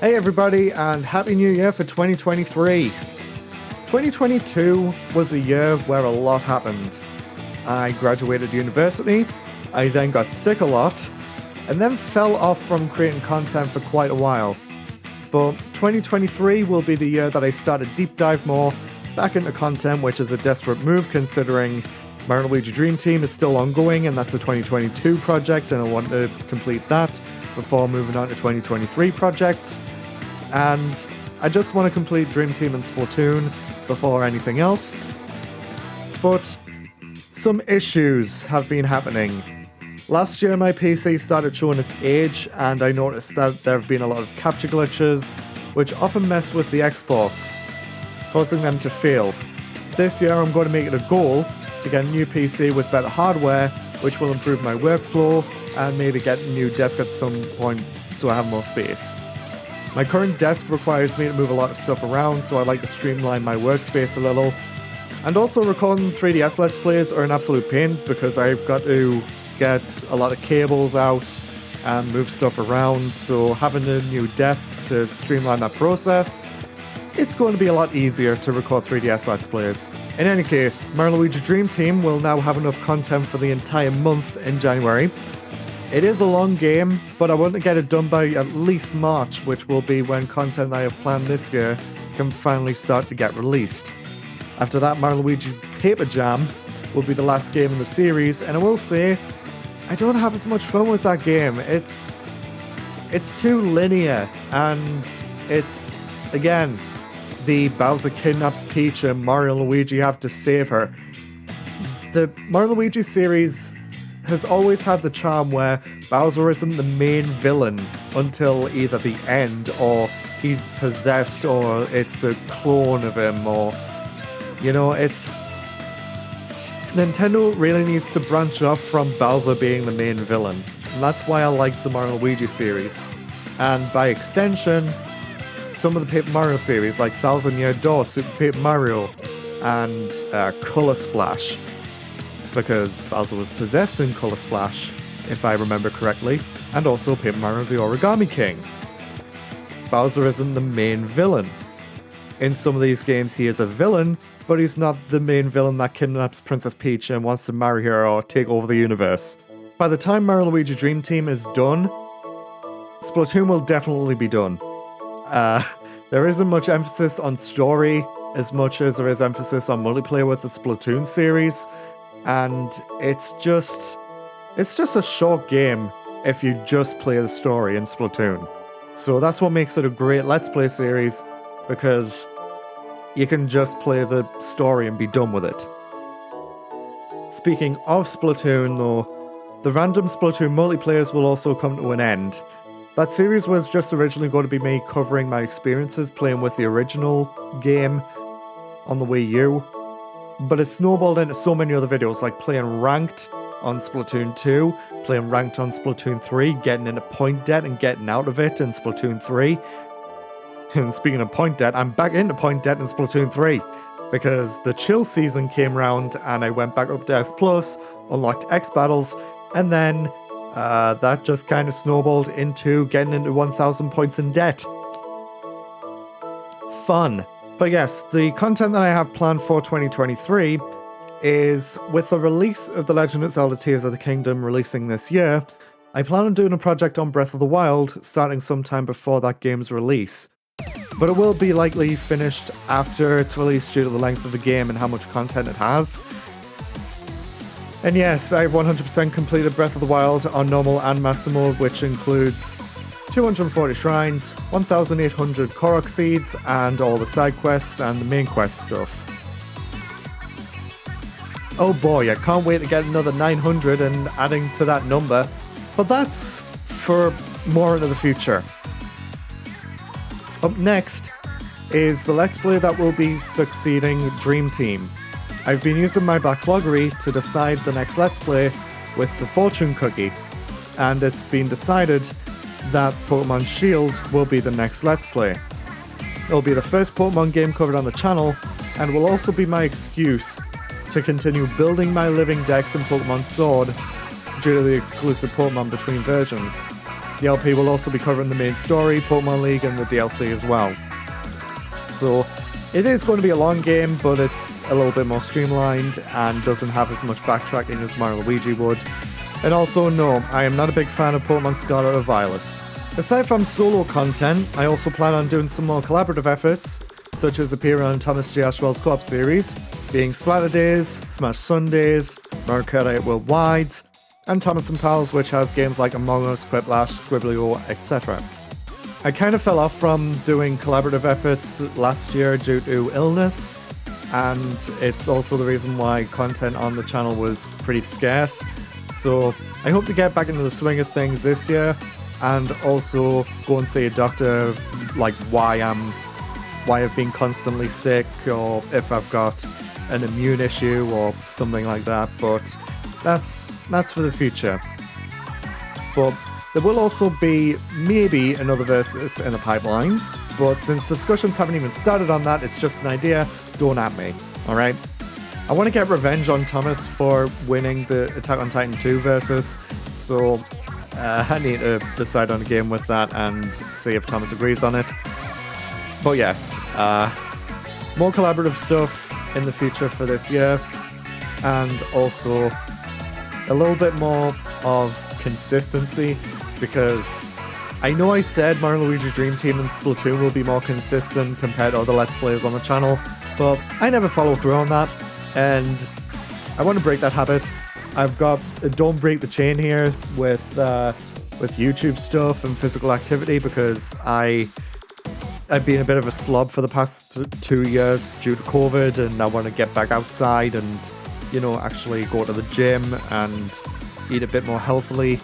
Hey everybody, and Happy New Year for 2023. 2022 was a year where a lot happened. I graduated university, I then got sick a lot, and then fell off from creating content for quite a while. But 2023 will be the year that I start a deep dive more back into content, which is a desperate move considering Mario & Luigi Dream Team is still ongoing, and that's a 2022 project, and I want to complete that before moving on to 2023 projects. And I just want to complete Dream Team and Splatoon before anything else. But some issues have been happening. Last year my PC started showing its age, and I noticed that there have been a lot of capture glitches, which often mess with the exports, causing them to fail. This year I'm going to make it a goal to get a new PC with better hardware, which will improve my workflow, and maybe get a new desk at some point so I have more space. My current desk requires me to move a lot of stuff around, so I like to streamline my workspace a little. And also recording 3DS Let's Plays are an absolute pain because I've got to get a lot of cables out and move stuff around, so having a new desk to streamline that process, it's going to be a lot easier to record 3DS Let's Plays. In any case, Mario & Luigi Dream Team will now have enough content for the entire month in January. It is a long game, but I want to get it done by at least March, which will be when content I have planned this year can finally start to get released. After that, Mario & Luigi Paper Jam will be the last game in the series, and I will say, I don't have as much fun with that game. It's too linear, and it's, again, the Bowser kidnaps Peach and Mario and Luigi have to save her. The Mario & Luigi series has always had the charm where Bowser isn't the main villain until either the end, or he's possessed, or it's a clone of him, or, you know, it's... Nintendo really needs to branch off from Bowser being the main villain, and that's why I like the Mario & Luigi series. And by extension, some of the Paper Mario series, like Thousand Year Door, Super Paper Mario, and Color Splash, because Bowser was possessed in Color Splash, if I remember correctly, and also Paper Mario the Origami King. Bowser isn't the main villain. In some of these games he is a villain, but he's not the main villain that kidnaps Princess Peach and wants to marry her or take over the universe. By the time Mario & Luigi Dream Team is done, Splatoon will definitely be done. There isn't much emphasis on story as much as there is emphasis on multiplayer with the Splatoon series, and it's just a short game if you just play the story in Splatoon. So that's what makes it a great Let's Play series, because you can just play the story and be done with it. Speaking of Splatoon though, the random Splatoon multiplayers will also come to an end. That series was just originally going to be me covering my experiences playing with the original game on the Wii U, but it snowballed into so many other videos, like playing ranked on Splatoon 2, playing ranked on Splatoon 3, getting into point debt and getting out of it in Splatoon 3. And speaking of point debt, I'm back into point debt in Splatoon 3, because the chill season came round and I went back up to S+, unlocked X battles, and then that just kind of snowballed into getting into 1,000 points in debt. Fun. But yes, the content that I have planned for 2023 is, with the release of The Legend of Zelda Tears of the Kingdom releasing this year, I plan on doing a project on Breath of the Wild starting sometime before that game's release. But it will be likely finished after its release due to the length of the game and how much content it has. And yes, I've 100% completed Breath of the Wild on normal and master mode, which includes 240 shrines, 1,800 Korok seeds, and all the side quests and the main quest stuff. Oh boy, I can't wait to get another 900 and adding to that number, but that's for more into the future. Up next is the Let's Play that will be succeeding Dream Team. I've been using my backloggery to decide the next Let's Play with the fortune cookie, and it's been decided that Pokemon Shield will be the next Let's Play. It'll be the first Pokemon game covered on the channel, and will also be my excuse to continue building my living decks in Pokemon Sword due to the exclusive Pokemon between versions. The LP will also be covering the main story, Pokemon League, and the DLC as well. So it is going to be a long game, but it's a little bit more streamlined and doesn't have as much backtracking as Mario & Luigi would. And also, no, I am not a big fan of Pokemon Scarlet or Violet. Aside from solo content, I also plan on doing some more collaborative efforts, such as appearing on Thomas J. Ashwell's co-op series, being Splatter Days, Smash Sundays, Mario Kart 8 Worldwides, and Thomas & Pals, which has games like Among Us, Quiplash, Scribblio, etc. I kind of fell off from doing collaborative efforts last year due to illness, and it's also the reason why content on the channel was pretty scarce. So I hope to get back into the swing of things this year, and also go and see a doctor, like why I've been constantly sick, or if I've got an immune issue or something like that. But that's for the future. But there will also be maybe another Versus in the pipelines, but since discussions haven't even started on that, it's just an idea, don't at me, alright? I want to get revenge on Thomas for winning the Attack on Titan 2 Versus, so I need to decide on a game with that and see if Thomas agrees on it. But yes, more collaborative stuff in the future for this year, and also a little bit more of consistency, because I know I said Mario & Luigi Dream Team and Splatoon will be more consistent compared to other Let's Players on the channel, but I never follow through on that, and I want to break that habit. I've got a don't break the chain here with YouTube stuff and physical activity, because I've been a bit of a slob for the past 2 years due to COVID, and I want to get back outside and, you know, actually go to the gym and eat a bit more healthily.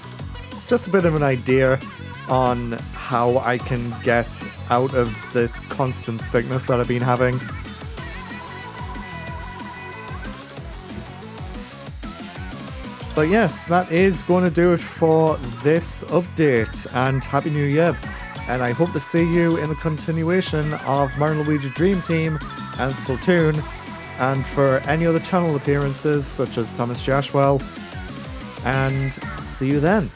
Just a bit of an idea on how I can get out of this constant sickness that I've been having. But yes, that is going to do it for this update, and Happy New Year. And I hope to see you in the continuation of Mario & Luigi Dream Team and Splatoon, and for any other channel appearances such as Thomas J. Ashwell, and see you then.